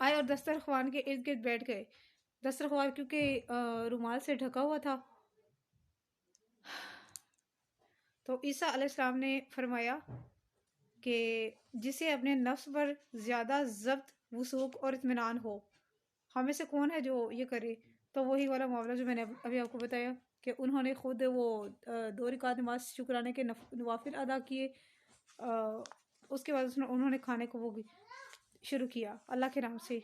آئے اور دسترخوان کے ارد گرد بیٹھ گئے۔ دسترخوان کیونکہ رومال سے ڈھکا ہوا تھا، تو عیسیٰ علیہ السلام نے فرمایا کہ جسے اپنے نفس پر زیادہ ضبط، وثوق اور اطمینان ہو، ہمیں سے کون ہے جو یہ کرے؟ تو وہی والا معاملہ جو میں نے ابھی آپ کو بتایا کہ انہوں نے خود وہ 2 رکعت نماز شکرانے کے نوافل ادا کیے، اس کے بعد انہوں نے کھانے کو وہ شروع کیا اللہ کے نام سے۔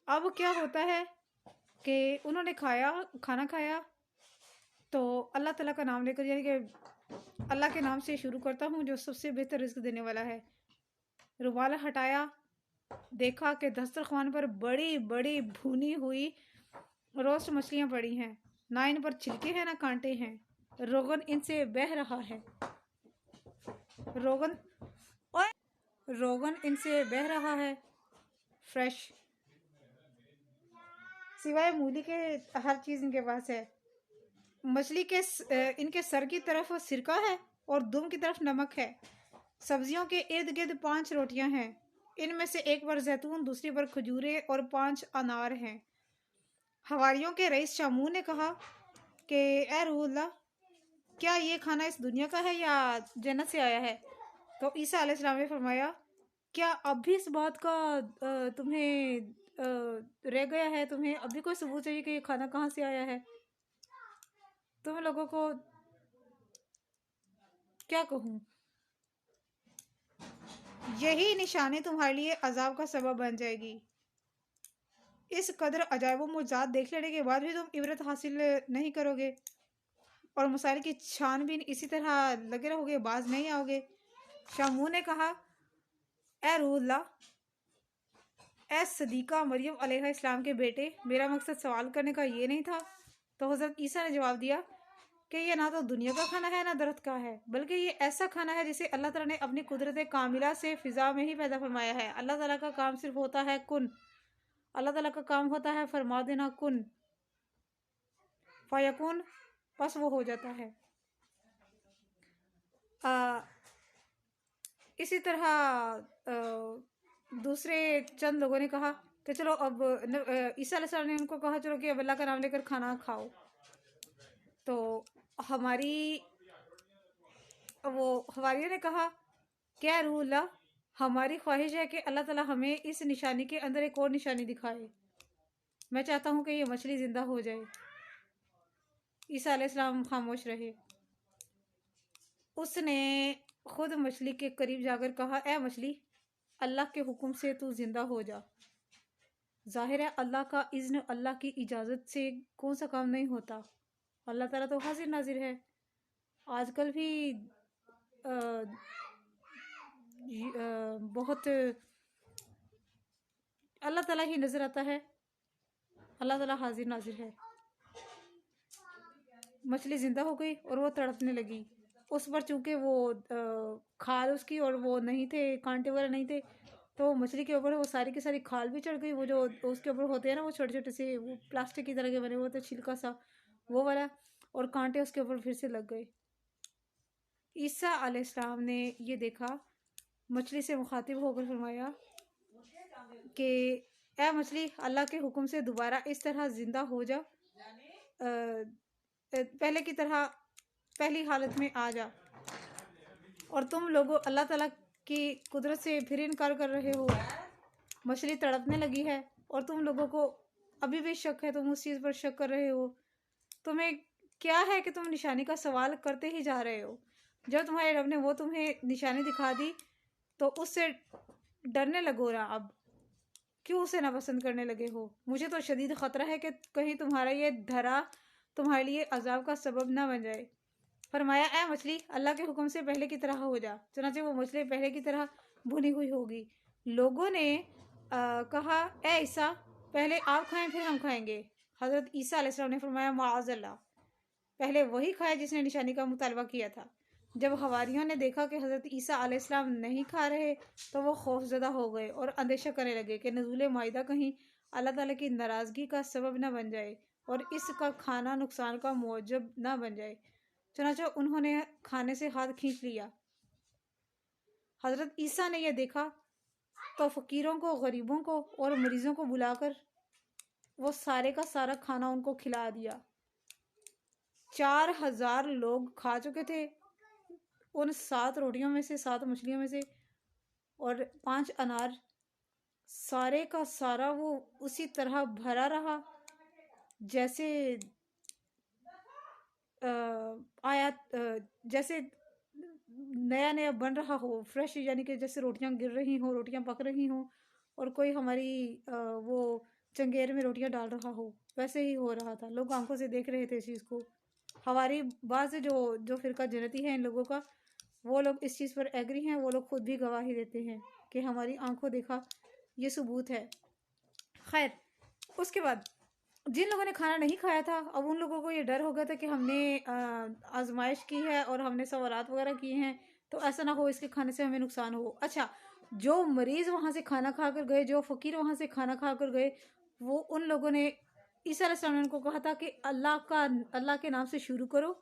اب کیا ہوتا ہے کہ انہوں نے کھانا کھایا تو اللہ تعالیٰ کا نام لے کر، یعنی کہ اللہ کے نام سے شروع کرتا ہوں جو سب سے بہتر رزق دینے والا ہے۔ رومال ہٹایا، دیکھا کہ دسترخوان پر بڑی بڑی بھونی ہوئی روسٹ مچھلیاں پڑی ہیں، نہ ان پر چھلکے ہیں نہ کانٹے ہیں، روغن ان سے بہہ رہا ہے، روغن ان سے بہہ رہا ہے، فریش، سوائے مولی کے ہر چیز ان کے پاس ہے۔ مچھلی کے ان کے سر کی طرف سرکہ ہے اور دم کی طرف نمک ہے۔ سبزیوں کے ارد گرد 5 روٹیاں ہیں، ان میں سے ایک پر زیتون، دوسری پر کھجوریں اور 5 انار ہیں۔ حواریوں کے رئیس شامون نے کہا کہ اے روح اللہ، کیا یہ کھانا اس دنیا کا ہے یا جنت سے آیا ہے؟ تو عیسیٰ علیہ السلام نے فرمایا، کیا اب بھی اس بات کا تمہیں رہ گیا ہے؟ تمہیں اب بھی کوئی ثبوت چاہیے کہ یہ کھانا کہاں سے آیا ہے؟ تم لوگوں کو کیا کہوں؟ یہی نشانی تمہارے لیے عذاب کا سبب بن جائے گی۔ اس قدر عجائب و معجزات دیکھ لینے کے بعد بھی تم عبرت حاصل نہیں کرو گے اور مسائل کی چھان بین اسی طرح لگے رہو گے، باز نہیں آؤ گے۔ شامون نے کہا، اے روح اللہ، اے صدیقہ مریم علیہ السلام کے بیٹے، میرا مقصد سوال کرنے کا یہ نہیں تھا۔ تو حضرت عیسیٰ نے جواب دیا کہ یہ نہ تو دنیا کا کھانا ہے نہ درخت کا ہے، بلکہ یہ ایسا کھانا ہے جسے اللہ تعالیٰ نے اپنی قدرت کاملہ سے فضا میں ہی پیدا فرمایا ہے۔ اللہ تعالیٰ کا کام صرف ہوتا ہے کن، اللہ تعالیٰ کا کام ہوتا ہے فرما دینا کن فیکون، پس وہ ہو جاتا ہے۔ اسی طرح دوسرے چند لوگوں نے کہا کہ چلو اب عیسیٰ علیہ السلام نے ان کو کہا چلو کہ اب اللہ کا نام لے کر کھانا کھاؤ۔ تو حواریوں نے کہا کہ اے روح اللہ، ہماری خواہش ہے کہ اللہ تعالیٰ ہمیں اس نشانی کے اندر ایک اور نشانی دکھائے، میں چاہتا ہوں کہ یہ مچھلی زندہ ہو جائے۔ عیسیٰ علیہ السلام خاموش رہے۔ اس نے خود مچھلی کے قریب جا کر کہا، اے مچھلی، اللہ کے حکم سے تو زندہ ہو جا۔ ظاہر ہے اللہ کا اذن، اللہ کی اجازت سے کون سا کام نہیں ہوتا۔ اللہ تعالیٰ تو حاضر ناظر ہے۔ آج کل بھی بہت اللہ تعالیٰ ہی نظر آتا ہے، اللہ تعالیٰ حاضر ناظر ہے۔ مچھلی زندہ ہو گئی اور وہ تڑپنے لگی۔ اس پر چونکہ وہ کھال اس کی اور وہ نہیں تھے، کانٹے وغیرہ نہیں تھے، تو مچھلی کے اوپر وہ ساری کی ساری کھال بھی چڑھ گئی۔ وہ جو اس کے اوپر ہوتے ہیں نا، وہ چھوٹے چھوٹے سے وہ پلاسٹک کی طرح کے بنے ہوتے، چھلکا سا وہ والا، اور کانٹے اس کے اوپر پھر سے لگ گئے۔ عیسیٰ علیہ السلام نے یہ دیکھا، مچھلی سے مخاطب ہو کر فرمایا کہ اے مچھلی، اللہ کے حکم سے دوبارہ اس طرح زندہ ہو جا، پہلے کی طرح پہلی حالت میں آ جا۔ اور تم لوگوں اللہ تعالیٰ کی قدرت سے پھر انکار کر رہے ہو۔ مچھلی تڑپنے لگی ہے اور تم لوگوں کو ابھی بھی شک ہے، تم اس چیز پر شک کر رہے ہو۔ تمہیں کیا ہے کہ تم نشانی کا سوال کرتے ہی جا رہے ہو؟ جب تمہارے رب نے وہ تمہیں نشانی دکھا دی تو اس سے ڈرنے لگو نا، اب کیوں اسے ناپسند کرنے لگے ہو؟ مجھے تو شدید خطرہ ہے کہ کہیں تمہارا یہ دھرا تمہارے لیے عذاب کا سبب نہ بن جائے۔ فرمایا، اے مچھلی، اللہ کے حکم سے پہلے کی طرح ہو جا۔ چنانچہ وہ مچھلی پہلے کی طرح بھنی ہوئی ہوگی۔ لوگوں نے کہا، اے عیسیٰ، پہلے آپ کھائیں پھر ہم کھائیں گے۔ حضرت عیسیٰ علیہ السلام نے فرمایا، معاذ اللہ، پہلے وہی کھائے جس نے نشانی کا مطالبہ کیا تھا۔ جب حواریوں نے دیکھا کہ حضرت عیسیٰ علیہ السلام نہیں کھا رہے تو وہ خوف زدہ ہو گئے اور اندیشہ کرنے لگے کہ نزول مائدہ کہیں اللہ تعالیٰ کی ناراضگی کا سبب نہ بن جائے اور اس کا کھانا نقصان کا موجب نہ بن جائے۔ چنانچہ انہوں نے کھانے سے ہاتھ کھینچ لیا۔ حضرت عیسیٰ نے یہ دیکھا تو فقیروں کو، غریبوں کو اور مریضوں کو بلا کر وہ سارے کا سارا کھانا ان کو کھلا دیا۔ 4000 لوگ کھا چکے تھے ان 7 روٹیوں میں سے، 7 مچھلیوں میں سے، اور 5 انار۔ سارے کا سارا وہ اسی طرح بھرا رہا جیسے جیسے نیا نیا بن رہا ہو، فریش، یعنی کہ جیسے روٹیاں گر رہی ہوں، روٹیاں پک رہی ہوں اور کوئی ہماری وہ چنگیر میں روٹیاں ڈال رہا ہو، ویسے ہی ہو رہا تھا۔ لوگ آنکھوں سے دیکھ رہے تھے اس چیز کو۔ ہماری بعض جو فرقہ جنتی ہے ان لوگوں کا، وہ لوگ اس چیز پر ایگری ہیں، وہ لوگ خود بھی گواہی دیتے ہیں کہ ہماری آنکھوں دیکھا یہ ثبوت ہے۔ خیر، اس کے بعد جن لوگوں نے کھانا نہیں کھایا تھا، اب ان لوگوں کو یہ ڈر ہو گیا تھا کہ ہم نے آزمائش کی ہے اور ہم نے سوالات وغیرہ کیے ہیں، تو ایسا نہ ہو اس کے کھانے سے ہمیں نقصان ہو۔ اچھا، جو مریض وہاں سے کھانا کھا کر گئے، جو فقیر وہاں سے کھانا کھا کر گئے، وہ ان لوگوں نے، عیسیٰ علیہ السلام نے ان کو کہا تھا کہ اللہ کے نام سے شروع کرو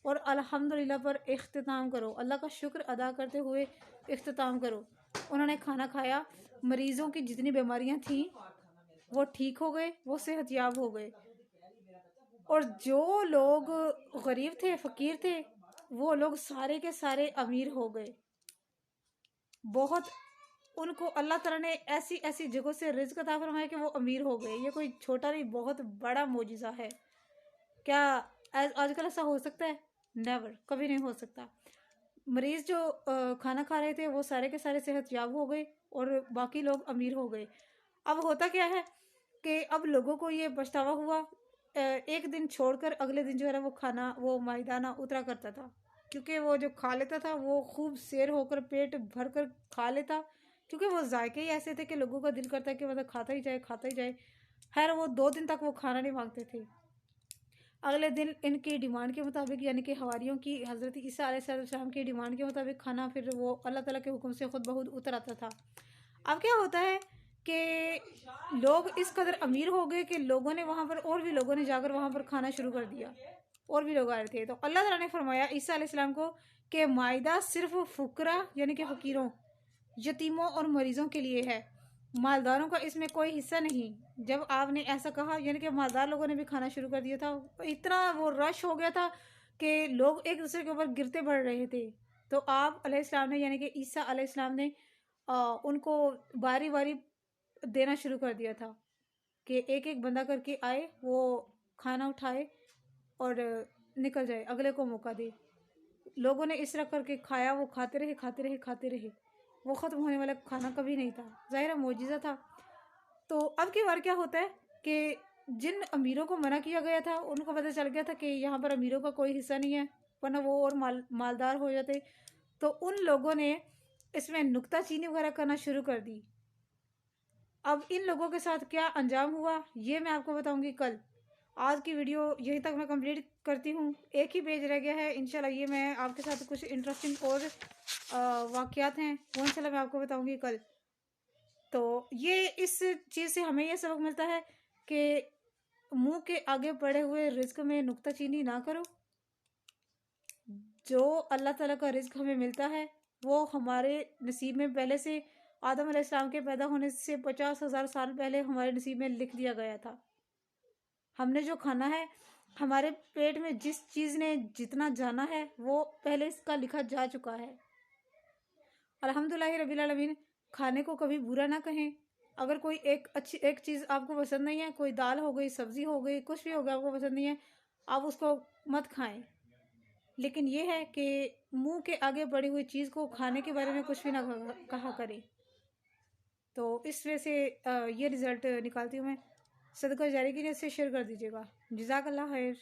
اور الحمدللہ پر اختتام کرو، اللہ کا شکر ادا کرتے ہوئے اختتام کرو۔ انہوں نے کھانا کھایا، مریضوں کی جتنی بیماریاں تھیں وہ ٹھیک ہو گئے، وہ صحت یاب ہو گئے، اور جو لوگ غریب تھے، فقیر تھے، وہ لوگ سارے کے سارے امیر ہو گئے۔ بہت ان کو اللہ تعالیٰ نے ایسی ایسی جگہوں سے رزق عطا فرمایا کہ وہ امیر ہو گئے۔ یہ کوئی چھوٹا نہیں، بہت بڑا معجزہ ہے۔ کیا آج کل ایسا ہو سکتا ہے؟ نیور، کبھی نہیں ہو سکتا۔ مریض جو کھانا کھا رہے تھے وہ سارے کے سارے صحت یاب ہو گئے اور باقی لوگ امیر ہو گئے۔ اب ہوتا کیا ہے کہ اب لوگوں کو یہ پچھتاوا ہوا، ایک دن چھوڑ کر اگلے دن جو ہے وہ کھانا، وہ مائدہ نہ اترا کرتا تھا، کیونکہ وہ جو کھا لیتا تھا وہ خوب سیر ہو کر پیٹ بھر کر کھا لیتا، کیونکہ وہ ذائقے ہی ایسے تھے کہ لوگوں کا دل کرتا ہے کہ مطلب کھاتا ہی جائے، کھاتا ہی جائے۔ خیر، وہ 2 دن تک وہ کھانا نہیں مانگتے تھے۔ اگلے دن ان کی ڈیمانڈ کے مطابق، یعنی کہ حواریوں کی، حضرت عیسیٰ علیہ السلام کی ڈیمانڈ کے مطابق کھانا پھر وہ اللہ تعالیٰ کے حکم سے خود بخود اتر آتا تھا۔ اب کیا ہوتا ہے کہ لوگ اس قدر امیر ہو گئے کہ لوگوں نے وہاں پر، اور بھی لوگوں نے جا کر وہاں پر کھانا شروع کر دیا، اور بھی لوگ آ رہے تھے۔ تو اللہ تعالیٰ نے فرمایا عیسیٰ علیہ السلام کو کہ مائدہ صرف فقراء، یعنی کہ فقیروں، یتیموں اور مریضوں کے لیے ہے، مالداروں کا اس میں کوئی حصہ نہیں۔ جب آپ نے ایسا کہا، یعنی کہ مالدار لوگوں نے بھی کھانا شروع کر دیا تھا، اتنا وہ رش ہو گیا تھا کہ لوگ ایک دوسرے کے اوپر گرتے پڑ رہے تھے۔ تو آپ علیہ السلام نے، یعنی کہ عیسیٰ علیہ السلام نے ان کو باری باری دینا شروع کر دیا تھا کہ ایک ایک بندہ کر کے آئے، وہ کھانا اٹھائے اور نکل جائے، اگلے کو موقع دے۔ لوگوں نے اس طرح کر کے کھایا، وہ کھاتے رہے، کھاتے رہے، کھاتے رہے، وہ ختم ہونے والا کھانا کبھی نہیں تھا، ظاہر معجزہ تھا۔ تو اب کی بار کیا ہوتا ہے کہ جن امیروں کو منع کیا گیا تھا ان کو پتہ چل گیا تھا کہ یہاں پر امیروں کا کوئی حصہ نہیں ہے، ورنہ وہ اور مالدار ہو جاتے، تو ان لوگوں نے اس میں نکتہ چینی وغیرہ کرنا شروع کر دی۔ اب ان لوگوں کے ساتھ کیا انجام ہوا یہ میں آپ کو بتاؤں گی کل۔ آج کی ویڈیو یہیں تک میں کمپلیٹ کرتی ہوں، ایک ہی پیج رہ گیا ہے، انشاءاللہ یہ میں آپ کے ساتھ کچھ انٹرسٹنگ اور واقعات ہیں وہ انشاءاللہ میں آپ کو بتاؤں گی کل۔ تو یہ اس چیز سے ہمیں یہ سبق ملتا ہے کہ منہ کے آگے پڑے ہوئے رزق میں نکتہ چینی نہ کرو۔ جو اللہ تعالیٰ کا رزق ہمیں ملتا ہے وہ ہمارے نصیب میں پہلے سے آدم علیہ السلام کے پیدا ہونے سے 50,000 سال پہلے ہمارے نصیب میں لکھ دیا گیا تھا۔ ہم نے جو کھانا ہے، ہمارے پیٹ میں جس چیز نے جتنا جانا ہے وہ پہلے اس کا لکھا جا چکا ہے۔ الحمدللہ رب العالمین۔ کھانے کو کبھی برا نہ کہیں۔ اگر کوئی ایک چیز آپ کو پسند نہیں ہے، کوئی دال ہو گئی، سبزی ہو گئی، کچھ بھی ہو گیا آپ کو پسند نہیں ہے، آپ اس کو مت کھائیں، لیکن یہ ہے کہ منہ کے آگے پڑی ہوئی چیز کو کھانے کے بارے میں کچھ بھی نہ کہا کریں۔ تو اس وجہ سے یہ رزلٹ نکالتی ہوں میں۔ صدقہ جاری کی نیت سے شیئر کر دیجیے گا۔ جزاک اللہ خیر۔